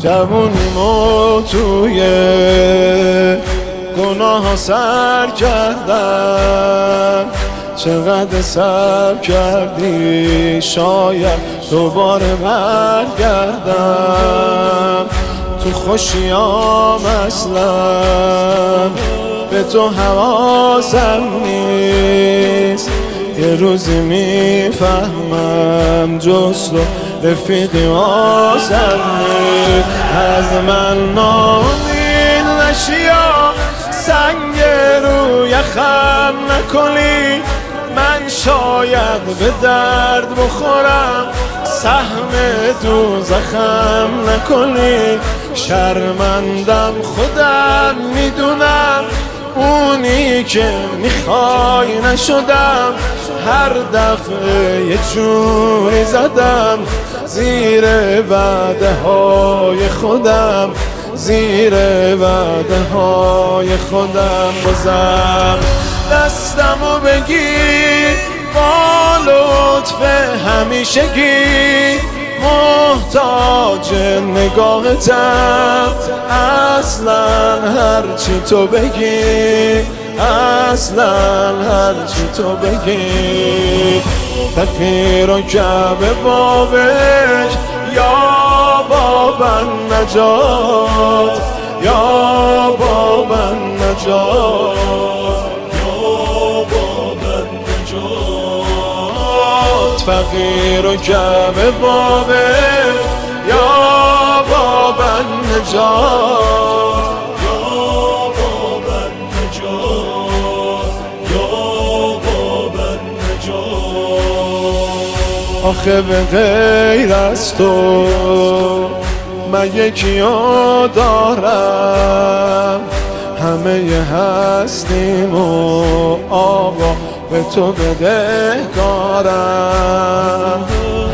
جوونیمو توی گناه سر کردم، چقدر صبر کردی شاید دوباره برگردم. تو خوشیام اصلا به تو حواسم نیست، یه روزی میفهمم جز تو رفیقی واسم نیست. از من نامید نشیا، سنگ رو یخم نکنی، من شاید به درد بخورم، سهم دوزخم نکنی. شرمندم خودم میدونم، اونی که میخوای نشدم، هر دفعه یه جوری زدم زیر وعده های خودم، زیر وعده های خودم. بازم دستمو بگیر با لطف همیشگی، محتاج نگاهتم، اصلا هرچی تو بگی، اصلا هرچی تو بگی. فقیر و کعبه بابش یا بابا نجات، یا بابا نجات، فقیر و کعبه بابش یا بابا نجات، یا بابا نجات، یا بابا نجات. آخه به غیر از تو من یکیو دارم، همه هستیم و آقا به تو بدهکارم.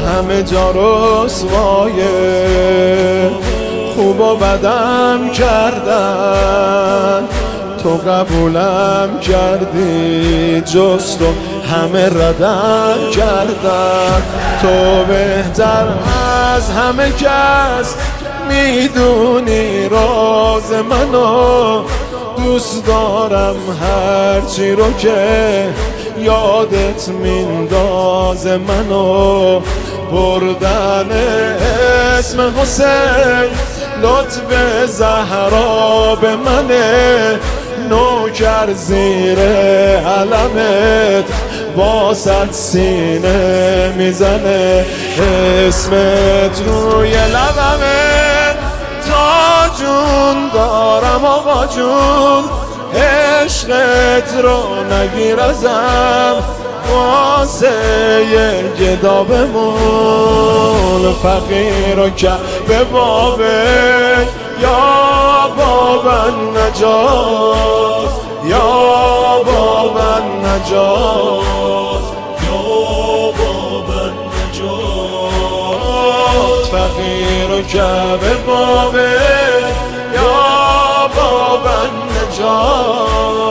همه جا رسوای خوب و بدم کردن، تو قبولم کردی جز تو همه ردم کردن. تو بهتر از همه کس میدونی راز منو، دوست دارم هرچی رو که یادت مینداز منو. بردن اسم حسین لطف زهرا به منه، نوکر زیر علمت واسط سینه میزنه. اسمت روی لبمه تا جون دارم آقا جون، عشقت رو نگیر ازم واسه یه گدا بمون. فقیر و کعبه بابش یا بابا نجات، یا بابا نجات، یا بابا نجات. فقیر و کعبه بابش یا بابا نجات.